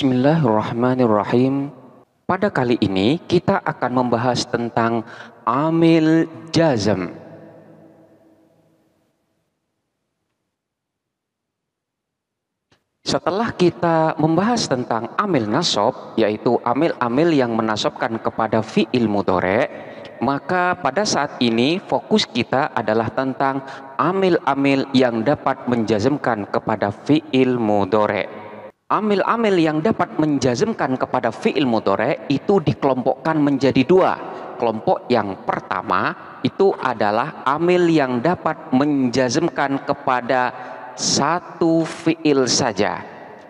Bismillahirrahmanirrahim. Pada kali ini kita akan membahas tentang amil jazm. Setelah kita membahas tentang amil nasab, yaitu amil-amil yang menasabkan kepada fi'il mudhari', maka pada saat ini fokus kita adalah tentang amil-amil yang dapat menjazmkan kepada fi'il mudhari'. Amil-amil yang dapat menjazmkan kepada fi'il mudhari' itu dikelompokkan menjadi dua. Kelompok yang pertama itu adalah amil yang dapat menjazmkan kepada satu fi'il saja.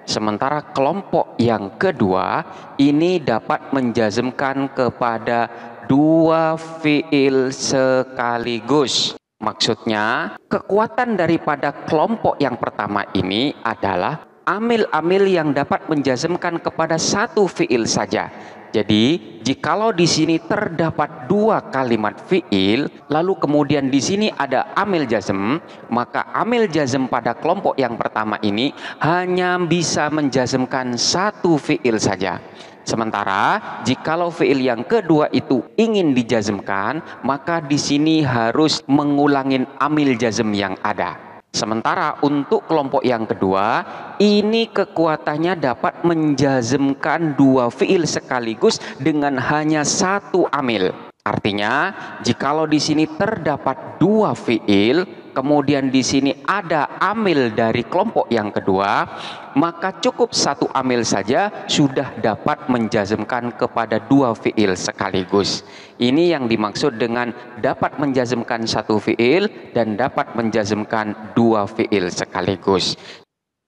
Sementara kelompok yang kedua ini dapat menjazmkan kepada dua fi'il sekaligus. Maksudnya, kekuatan daripada kelompok yang pertama ini adalah amil-amil yang dapat menjazmkan kepada satu fi'il saja. Jadi, jikalau di sini terdapat dua kalimat fi'il, lalu kemudian di sini ada amil jazm, maka amil jazm pada kelompok yang pertama ini hanya bisa menjazmkan satu fi'il saja. Sementara jikalau fi'il yang kedua itu ingin dijazmkan, maka di sini harus mengulangi amil jazm yang ada. Sementara untuk kelompok yang kedua, ini kekuatannya dapat menjazmkan dua fi'il sekaligus dengan hanya satu amil. Artinya, jikalau di sini terdapat dua fi'il, kemudian di sini ada amil dari kelompok yang kedua, maka cukup satu amil saja sudah dapat menjazmkan kepada dua fi'il sekaligus. Ini yang dimaksud dengan dapat menjazmkan satu fi'il dan dapat menjazmkan dua fi'il sekaligus.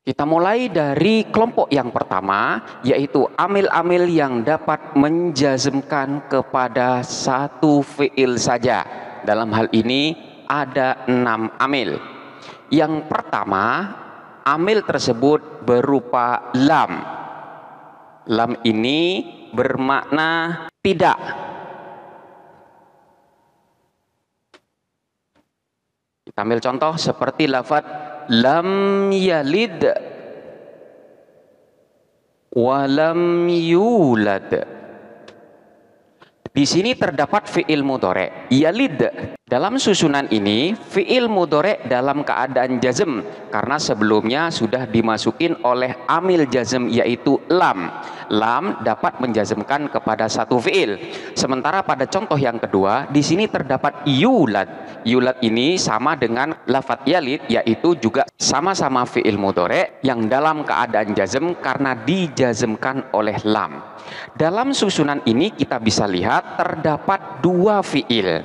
Kita mulai dari kelompok yang pertama, yaitu amil-amil yang dapat menjazmkan kepada satu fi'il saja. Dalam hal ini ada 6 amil. Yang pertama, amil tersebut berupa lam. Lam ini bermakna tidak. Kita ambil contoh seperti lafaz lam yalid wa lam yulad. Di sini terdapat fi'il mudhari' yalid. Dalam susunan ini fi'il mudhari' dalam keadaan jazm karena sebelumnya sudah dimasukin oleh amil jazm yaitu lam. Lam dapat menjazmkan kepada satu fi'il. Sementara pada contoh yang kedua di sini terdapat yulad. Yulad ini sama dengan lafaz yalid, yaitu juga sama-sama fi'il mudhari' yang dalam keadaan jazm karena dijazmkan oleh lam. Dalam susunan ini kita bisa lihat terdapat dua fi'il.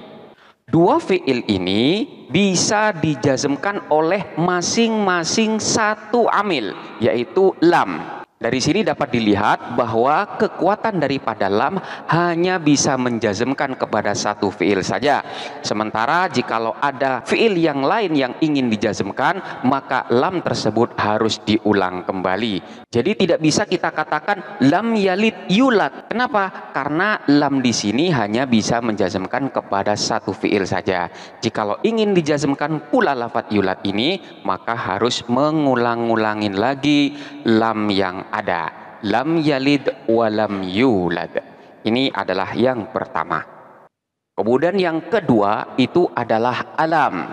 Dua fi'il ini bisa dijazmkan oleh masing-masing satu amil, yaitu lam. Dari sini dapat dilihat bahwa kekuatan daripada lam hanya bisa menjazmkan kepada satu fi'il saja. Sementara jikalau ada fi'il yang lain yang ingin dijazmkan, maka lam tersebut harus diulang kembali. Jadi tidak bisa kita katakan lam yalid yulad. Kenapa? Karena lam di sini hanya bisa menjazmkan kepada satu fi'il saja. Jikalau ingin dijazmkan pula lafaz yulad ini, maka harus mengulang-ulangin lagi lam yang ada. Lam yalid wa lam yulad. Ini adalah yang pertama. Kemudian yang kedua itu adalah alam.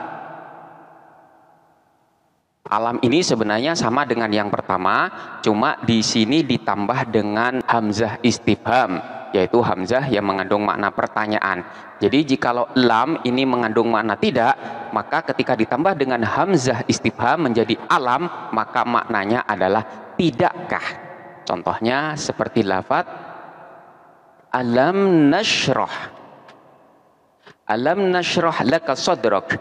Alam ini sebenarnya sama dengan yang pertama, cuma di sini ditambah dengan hamzah istifham, yaitu hamzah yang mengandung makna pertanyaan. Jadi jikalau lam ini mengandung makna tidak, maka ketika ditambah dengan hamzah istifham menjadi alam, maka maknanya adalah tidakkah. Contohnya seperti lafaz alam nashrah. Alam nashrah laka sadrak.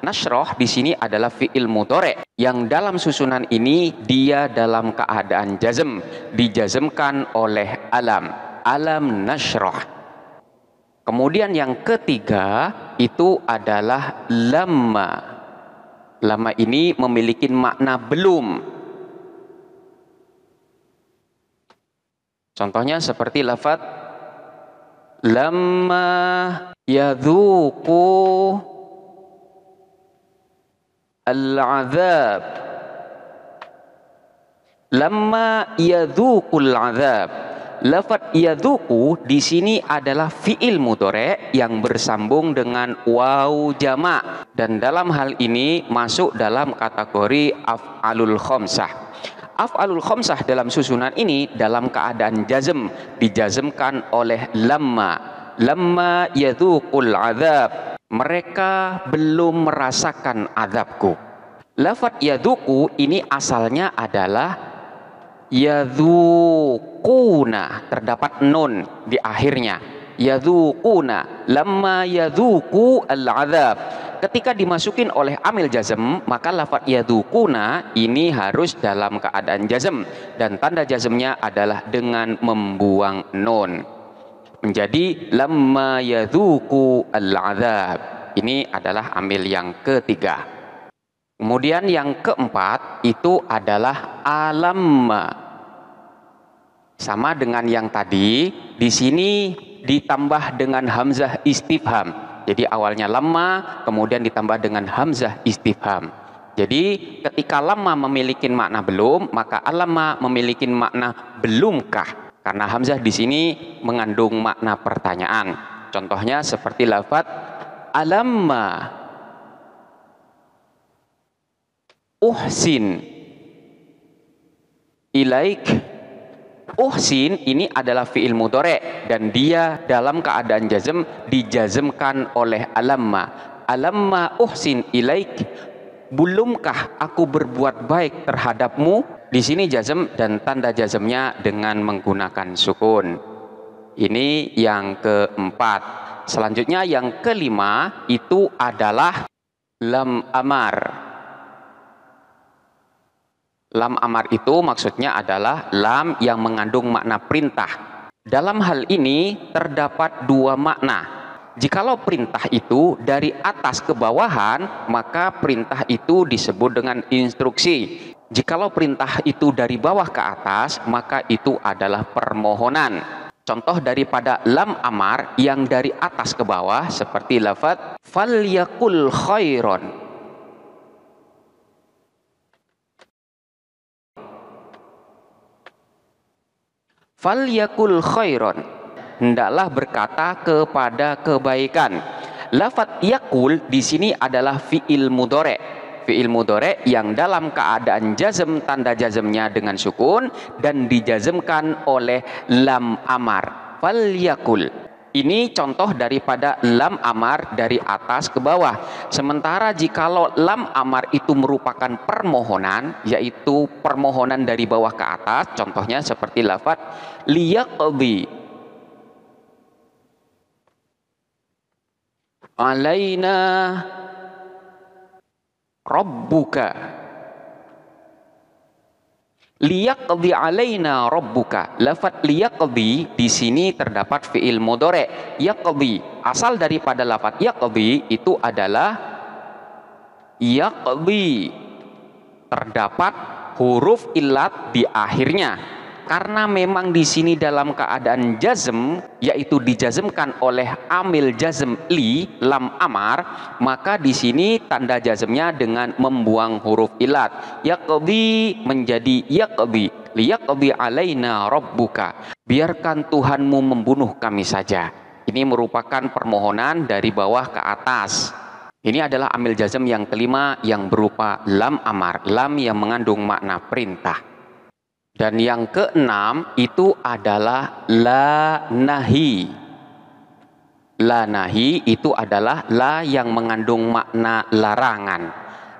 Nashrah di sini adalah fi'il mudhari' yang dalam susunan ini dia dalam keadaan jazm, dijazmkan oleh alam. Alam nashrah. Kemudian yang ketiga itu adalah lamma. Lamma ini memiliki makna belum. Contohnya seperti lafaz lamma yadhuqu al-'adzab. Lamma yadzuqul azab. Lafaz yadzuqu di sini adalah fiil mudhari yang bersambung dengan waw jamak, dan dalam hal ini masuk dalam kategori af'alul khamsah. Af'alul khamsah dalam susunan ini dalam keadaan jazm, dijazmkan oleh lamma yadzuqul azab, mereka belum merasakan azabku. Lafaz yadzuqu ini asalnya adalah yadzuquna, terdapat nun di akhirnya. Yadzuquna, lamma yadzuqu al-azab. Ketika dimasukin oleh amil jazm, maka lafaz yadzuquna ini harus dalam keadaan jazm, dan tanda jazmnya adalah dengan membuang nun. Menjadi lamma yadzuqu al-azab. Ini adalah amil yang ketiga. Kemudian yang keempat itu adalah alamma. Sama dengan yang tadi, di sini ditambah dengan hamzah istifham. Jadi awalnya lamma, kemudian ditambah dengan hamzah istifham. Jadi ketika lamma memiliki makna belum, maka alamma memiliki makna belumkah. Karena hamzah di sini mengandung makna pertanyaan. Contohnya seperti lafaz alamma uhsin ilaik. Uhsin ini adalah fi'il mudhari dan dia dalam keadaan jazm dijazmkan oleh alamma uhsin ilaik, belumkah aku berbuat baik terhadapmu. Di sini jazm dan tanda jazmnya dengan menggunakan sukun. Ini yang keempat. Selanjutnya yang kelima itu adalah lam amar. Lam amar itu maksudnya adalah lam yang mengandung makna perintah. Dalam hal ini terdapat dua makna. Jikalau perintah itu dari atas ke bawahan, maka perintah itu disebut dengan instruksi. Jikalau perintah itu dari bawah ke atas, maka itu adalah permohonan. Contoh daripada lam amar yang dari atas ke bawah seperti lafaz falyakul khairon. Falyakul khairon, hendaklah berkata kepada kebaikan. Lafaz yakul di sini adalah fiil mudhari. Fiil mudhari yang dalam keadaan jazm, tanda jazmnya dengan sukun dan dijazmkan oleh lam amar. Falyakul. Ini contoh daripada lam amar dari atas ke bawah. Sementara jikalau lam amar itu merupakan permohonan, yaitu permohonan dari bawah ke atas, contohnya seperti lafaz liyaqdi alaina rabbuka. Liyaqdi alaina rabbuka. Lafaz liyaqdi di sini terdapat fiil mudhari. Yaqdi, asal daripada lafaz yaqdi itu adalah yaqdi. Terdapat huruf illat di akhirnya. Karena memang di sini dalam keadaan jazm, yaitu dijazmkan oleh amil jazm li lam amar, maka di sini tanda jazmnya dengan membuang huruf ilat. Yaqdi menjadi yaqdi. Liyaqdi alaina rabbuka. Biarkan Tuhanmu membunuh kami saja. Ini merupakan permohonan dari bawah ke atas. Ini adalah amil jazm yang kelima yang berupa lam amar, lam yang mengandung makna perintah. Dan yang keenam itu adalah la nahi. La nahi itu adalah la yang mengandung makna larangan.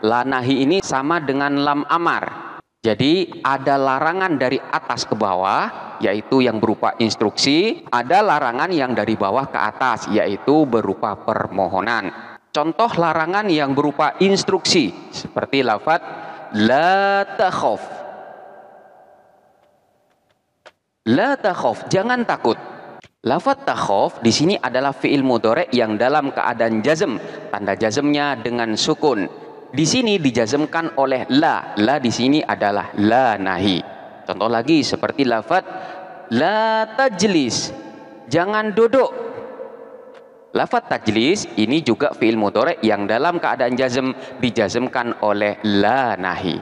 La nahi ini sama dengan lam amar. Jadi ada larangan dari atas ke bawah, yaitu yang berupa instruksi. Ada larangan yang dari bawah ke atas, yaitu berupa permohonan. Contoh larangan yang berupa instruksi seperti lafaz la takhaf. La takhaf, jangan takut. Lafaz takhaf di sini adalah fiil mudhari yang dalam keadaan jazm, tanda jazmnya dengan sukun. Di sini dijazmkan oleh la. La di sini adalah la nahi. Contoh lagi seperti lafaz la tajlis, jangan duduk. Lafaz tajlis ini juga fiil mudhari yang dalam keadaan jazm dijazmkan oleh la nahi.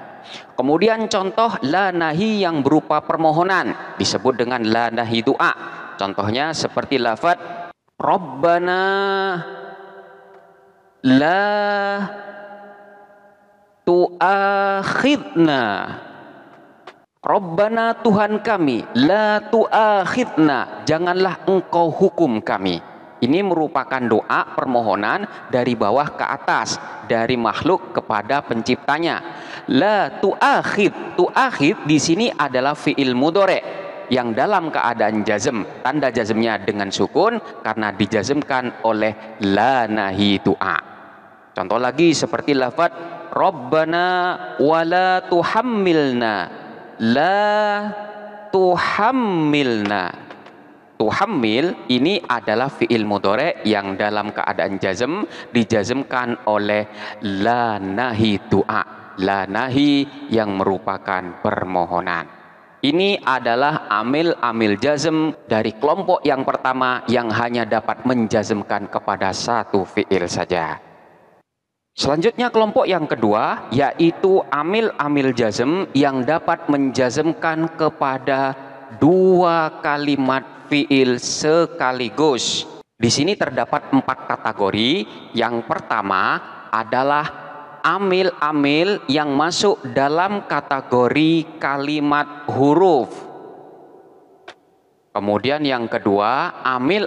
Kemudian contoh la nahi yang berupa permohonan disebut dengan la nahi doa. Contohnya seperti lafaz Rabbana la tu'akhidna. Rabbana Tuhan kami, la tu'akhidna, janganlah engkau hukum kami. Ini merupakan doa permohonan dari bawah ke atas, dari makhluk kepada penciptanya. La tu'akhid, tu'akhid di sini adalah fi'il mudhari yang dalam keadaan jazm, tanda jazmnya dengan sukun karena dijazmkan oleh la nahi doa. Contoh lagi seperti lafaz Rabbana wala tuhammilna, la tuhammilna. Tuhammil ini adalah fi'il mudhari yang dalam keadaan jazm dijazmkan oleh la nahi doa, la nahi yang merupakan permohonan. Ini adalah amil jazm dari kelompok yang pertama yang hanya dapat menjazmkan kepada satu fi'il saja. Selanjutnya kelompok yang kedua yaitu amil jazm yang dapat menjazmkan kepada dua kalimat fi'il sekaligus. Di sini terdapat 4 kategori. Yang pertama adalah amil yang masuk dalam kategori kalimat huruf. Kemudian yang kedua, amil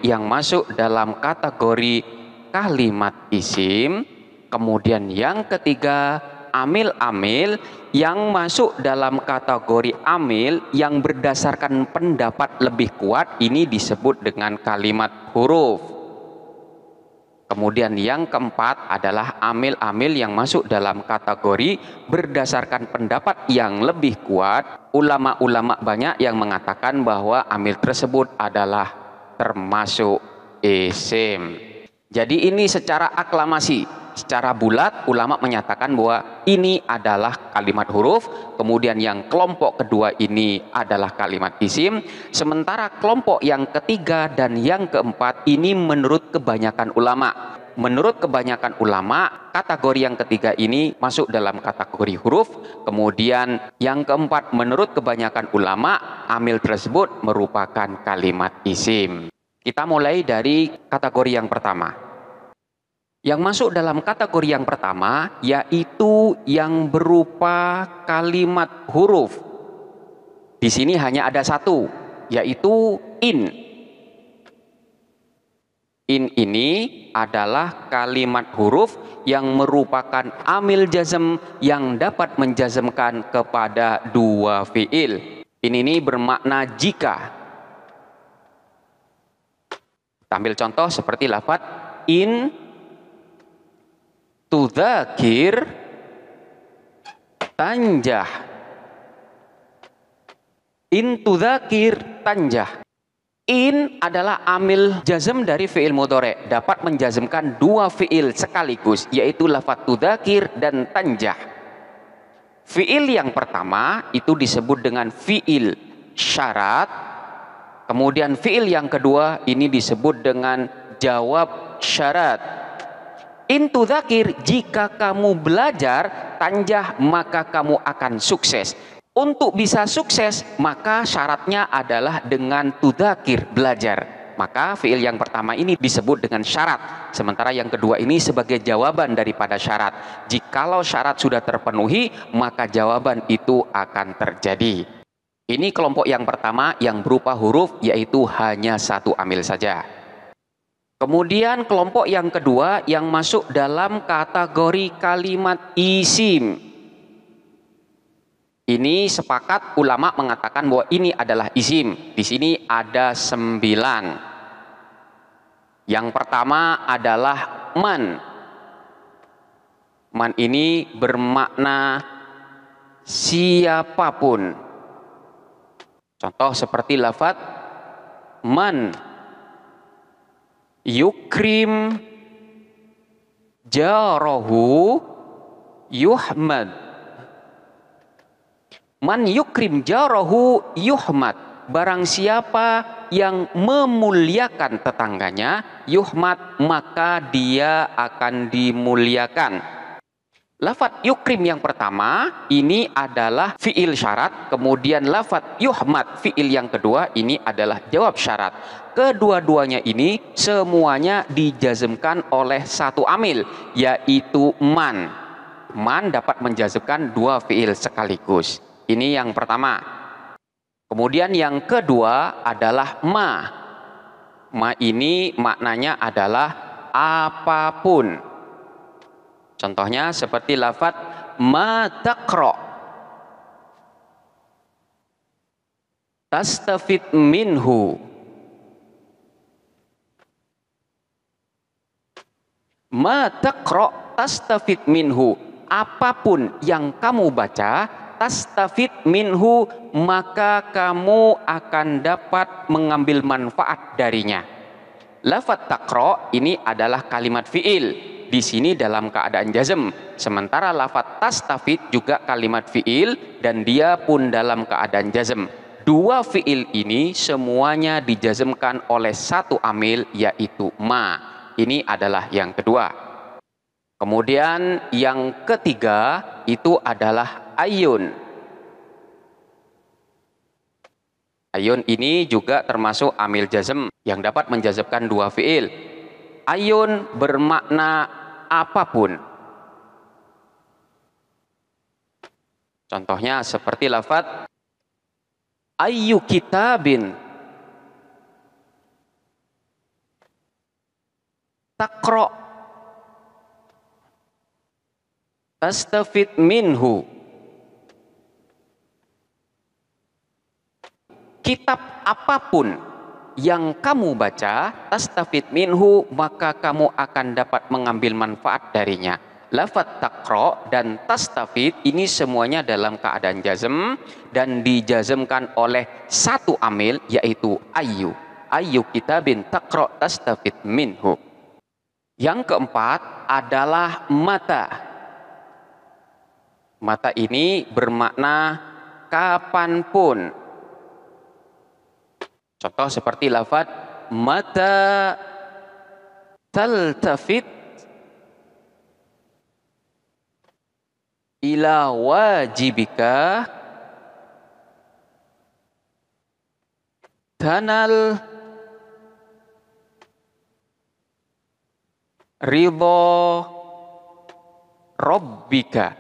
yang masuk dalam kategori kalimat isim. Kemudian yang ketiga, amil yang masuk dalam kategori amil yang berdasarkan pendapat lebih kuat, ini disebut dengan kalimat huruf. Kemudian yang keempat adalah amil yang masuk dalam kategori berdasarkan pendapat yang lebih kuat. Ulama-ulama banyak yang mengatakan bahwa amil tersebut adalah termasuk isim. Jadi ini secara aklamasi, secara bulat ulama menyatakan bahwa ini adalah kalimat huruf. Kemudian yang kelompok kedua ini adalah kalimat isim. Sementara kelompok yang ketiga dan yang keempat ini menurut kebanyakan ulama. Menurut kebanyakan ulama, kategori yang ketiga ini masuk dalam kategori huruf. Kemudian yang keempat menurut kebanyakan ulama, amil tersebut merupakan kalimat isim. Kita mulai dari kategori yang pertama. Yang masuk dalam kategori yang pertama yaitu yang berupa kalimat huruf. Di sini hanya ada satu, yaitu in. In ini adalah kalimat huruf yang merupakan amil jazm yang dapat menjazmkan kepada dua fiil. In ini bermakna jika. Ambil contoh seperti lafaz in tudzakir tanjah. In tudzakir tanjah. In adalah amil jazm dari fi'il mudhari, dapat menjazmkan dua fi'il sekaligus, yaitu lafaz tudzakir dan tanjah. Fi'il yang pertama itu disebut dengan fi'il syarat. Kemudian fi'il yang kedua ini disebut dengan jawab syarat. In tudzakir, jika kamu belajar, tanjah maka kamu akan sukses. Untuk bisa sukses maka syaratnya adalah dengan tudzakir, belajar. Maka fi'il yang pertama ini disebut dengan syarat. Sementara yang kedua ini sebagai jawaban daripada syarat. Jikalau syarat sudah terpenuhi maka jawaban itu akan terjadi. Ini kelompok yang pertama yang berupa huruf, yaitu hanya satu amil saja. Kemudian kelompok yang kedua yang masuk dalam kategori kalimat isim. Ini sepakat ulama mengatakan bahwa ini adalah isim. Di sini ada 9. Yang pertama adalah man. Man ini bermakna siapapun. Contoh seperti lafaz man yukrim jarahu yuhmad. Man yukrim jarahu yuhmad. Barang siapa yang memuliakan tetangganya, yuhmad, maka dia akan dimuliakan. Lafat yukrim yang pertama ini adalah fiil syarat, kemudian lafat yuhmad fiil yang kedua ini adalah jawab syarat. Kedua-duanya ini semuanya dijazmkan oleh satu amil, yaitu man. Man dapat menjazmkan dua fiil sekaligus. Ini yang pertama. Kemudian yang kedua adalah ma. Ma ini maknanya adalah apapun. Contohnya seperti lafaz ma taqra, tastafid minhu. Ma taqra tastafid minhu, apapun yang kamu baca, tastafid minhu, maka kamu akan dapat mengambil manfaat darinya. Lafaz taqra ini adalah kalimat fiil. Di sini dalam keadaan jazm, sementara lafaz tastafid juga kalimat fiil dan dia pun dalam keadaan jazm. Dua fiil ini semuanya dijazmkan oleh satu amil, yaitu ma. Ini adalah yang kedua. Kemudian yang ketiga itu adalah ayun. Ayun ini juga termasuk amil jazm yang dapat menjazmkan dua fiil. Ayun bermakna apapun. Contohnya seperti lafaz ayyu kitabin taqra tastafid minhu. Kitab apapun yang kamu baca, tastafid minhu, maka kamu akan dapat mengambil manfaat darinya. Lafaz taqra dan tastafid ini semuanya dalam keadaan jazm dan dijazmkan oleh satu amil, yaitu ayyu. Ayyu kitabin taqra tastafid minhu. Yang keempat adalah mata. Mata ini bermakna kapanpun. Contoh seperti lafaz mata taltafit ila wajibika tanal ridho rabbika.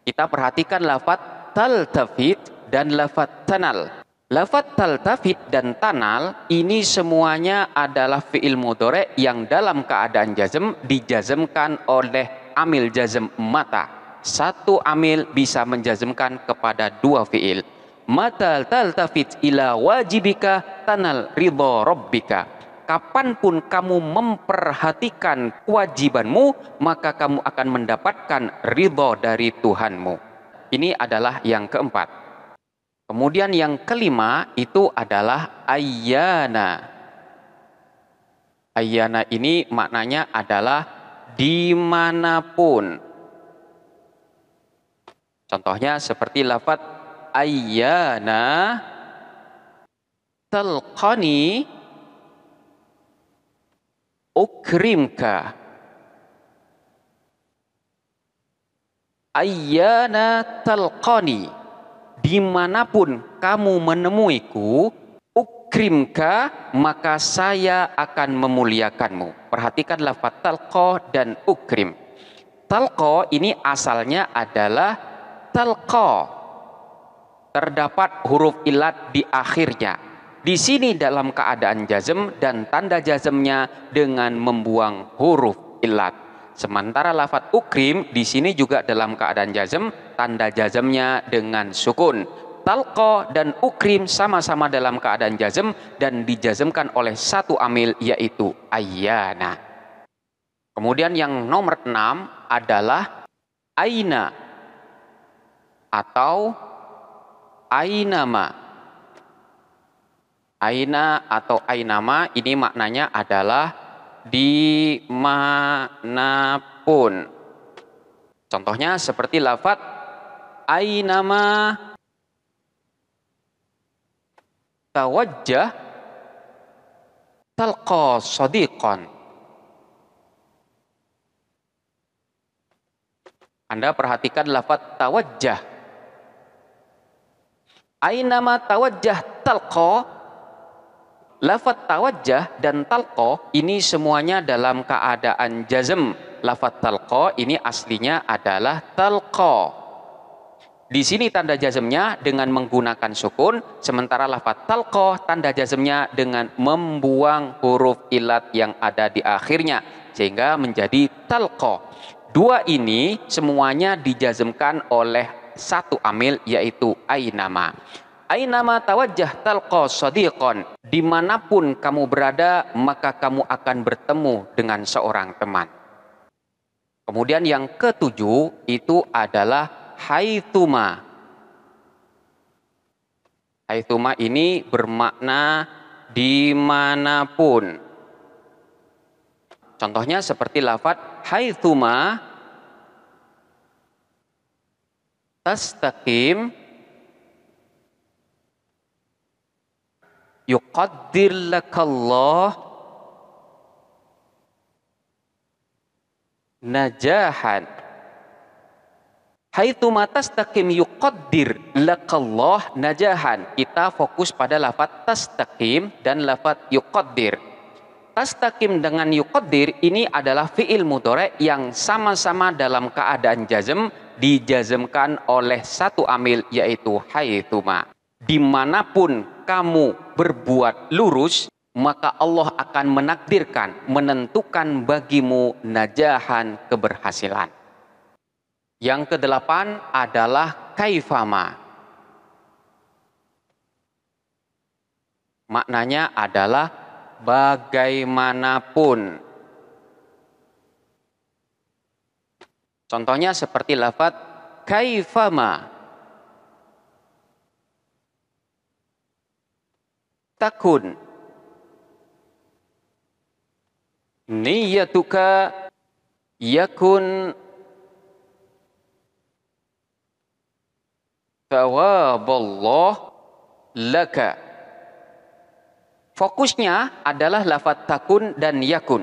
Kita perhatikan lafaz taltafit dan lafaz tanal. Lafaz taltafid dan tanal ini semuanya adalah fi'il mudhari' yang dalam keadaan jazm dijazmkan oleh amil jazm mata. Satu amil bisa menjazmkan kepada dua fi'il. Mata taltafid ila wajibika tanal ridho rabbika. Kapanpun kamu memperhatikan kewajibanmu, maka kamu akan mendapatkan ridho dari Tuhanmu. Ini adalah yang keempat. Kemudian yang kelima itu adalah ayyana. Ayyana ini maknanya adalah dimanapun. Contohnya seperti lafaz ayyana talqani ukrimka. Ayyana talqani, dimanapun kamu menemuiku, ukrimka, maka saya akan memuliakanmu. Perhatikan lafaz talqa dan ukrim. Talqa ini asalnya adalah talqa, terdapat huruf ilat di akhirnya. Di sini dalam keadaan jazm dan tanda jazmnya dengan membuang huruf ilat. Sementara lafaz ukrim di sini juga dalam keadaan jazm, tanda jazmnya dengan sukun. Talqa dan ukrim sama-sama dalam keadaan jazm dan dijazmkan oleh satu amil, yaitu ayyana. Kemudian yang nomor 6 adalah aina atau ainama. Aina atau ainama ini maknanya adalah dimanapun. Contohnya seperti lafaz ainama tawajjah talqa shadiqan. Anda perhatikan lafaz tawajjah. Ainama tawajjah talqa. Lafaz tawajjah dan talqa ini semuanya dalam keadaan jazm. Lafaz talqa ini aslinya adalah talqa. Di sini tanda jazmnya dengan menggunakan sukun, sementara lafaz talqa tanda jazmnya dengan membuang huruf ilat yang ada di akhirnya, sehingga menjadi talqa. Dua ini semuanya dijazmkan oleh satu amil, yaitu ainama. Ainama tawajjah talqa shadiqan. Dimanapun kamu berada, maka kamu akan bertemu dengan seorang teman. Kemudian yang ketujuh itu adalah haitsuma. Haitsuma ini bermakna dimanapun. Contohnya seperti lafaz haitsuma tastaqim yuqaddir lakallah najahan. Haitsuma tastaqim yuqaddir lakallah najahan. Kita fokus pada lafaz tastaqim dan lafaz yuqaddir. Tastaqim dengan yuqaddir ini adalah fi'il mudhari' yang sama-sama dalam keadaan jazm, dijazmkan oleh satu amil, yaitu haitsuma. Dimanapun kamu berbuat lurus, maka Allah akan menakdirkan, menentukan bagimu najahan, keberhasilan. Yang kedelapan adalah kaifama. Maknanya adalah bagaimanapun. Contohnya seperti lafaz kaifama takun niyatuka yakun thawaballah laka. Fokusnya adalah lafaz takun dan yakun.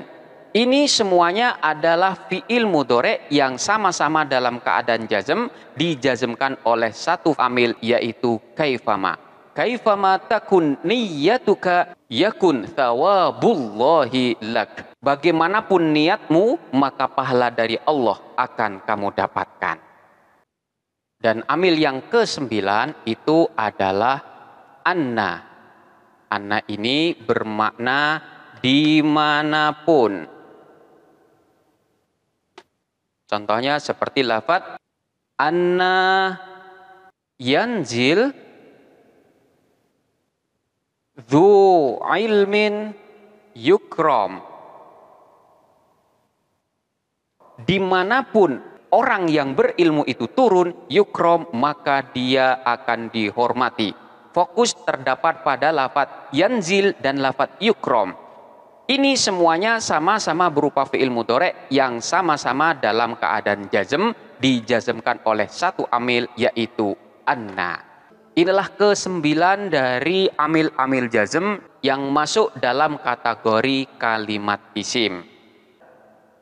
Ini semuanya adalah fi'il mudhari' yang sama-sama dalam keadaan jazm, dijazmkan oleh satu amil, yaitu kaifama. Kaifama takun niyyatuka yakun thawabullahi lak. Bagaimanapun niatmu, maka pahala dari Allah akan kamu dapatkan. Dan amil yang ke-9 itu adalah anna. Anna ini bermakna dimanapun. Contohnya seperti lafaz anna yanzil dzu ilmin yukram. Dimanapun orang yang berilmu itu turun, yukram, maka dia akan dihormati. Fokus terdapat pada lafaz yanzil dan lafaz yukram. Ini semuanya sama-sama berupa fi'il mudhari' yang sama-sama dalam keadaan jazm, dijazmkan oleh satu amil, yaitu anna. Inilah ke-9 dari amil-amil jazm yang masuk dalam kategori kalimat isim.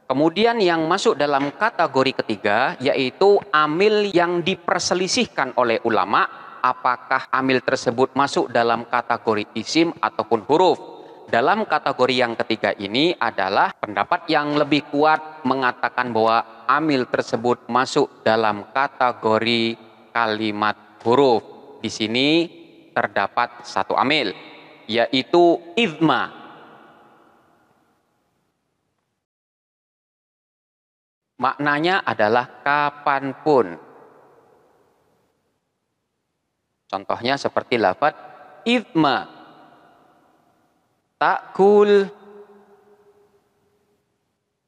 Kemudian yang masuk dalam kategori ketiga, yaitu amil yang diperselisihkan oleh ulama, apakah amil tersebut masuk dalam kategori isim ataupun huruf. Dalam kategori yang ketiga ini adalah pendapat yang lebih kuat mengatakan bahwa amil tersebut masuk dalam kategori kalimat huruf. Di sini terdapat satu amil, yaitu idma. Maknanya adalah kapanpun. Contohnya seperti lafaz idma takul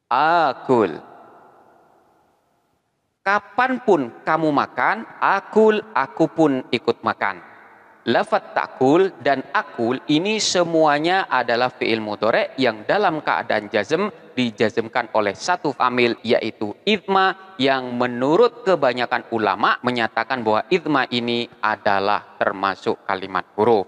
akul. Kapanpun kamu makan, akul, aku pun ikut makan. Lafaz takul dan akul ini semuanya adalah fi'il mudhari' yang dalam keadaan jazm dijazmkan oleh satu amil, yaitu idma, yang menurut kebanyakan ulama menyatakan bahwa idma ini adalah termasuk kalimat huruf.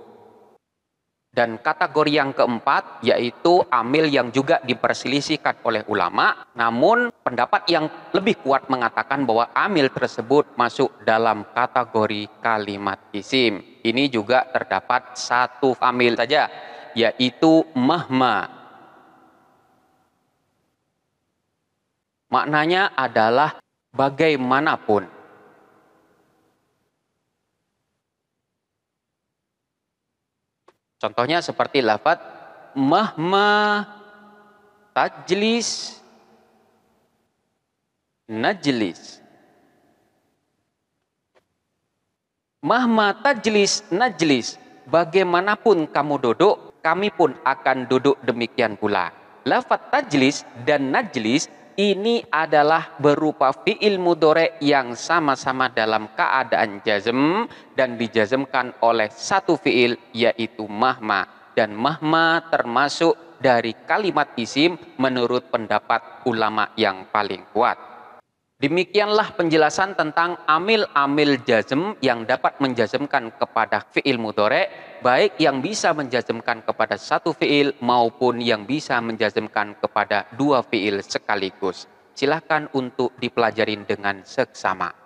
Dan kategori yang keempat yaitu amil yang juga diperselisihkan oleh ulama, namun pendapat yang lebih kuat mengatakan bahwa amil tersebut masuk dalam kategori kalimat isim. Ini juga terdapat satu amil saja, yaitu mahma. Maknanya adalah bagaimanapun. Contohnya seperti lafaz mahma tajlis najlis. Mahma tajlis najlis. Bagaimanapun kamu duduk, kami pun akan duduk demikian pula. Lafaz tajlis dan najlis ini adalah berupa fi'il mudhari yang sama-sama dalam keadaan jazm dan dijazmkan oleh satu fi'il yaitu mahma. Dan mahma termasuk dari kalimat isim menurut pendapat ulama yang paling kuat. Demikianlah penjelasan tentang amil-amil jazm yang dapat menjazmkan kepada fi'il mudhari, baik yang bisa menjazmkan kepada satu fi'il maupun yang bisa menjazmkan kepada dua fi'il sekaligus. Silahkan untuk dipelajarin dengan seksama.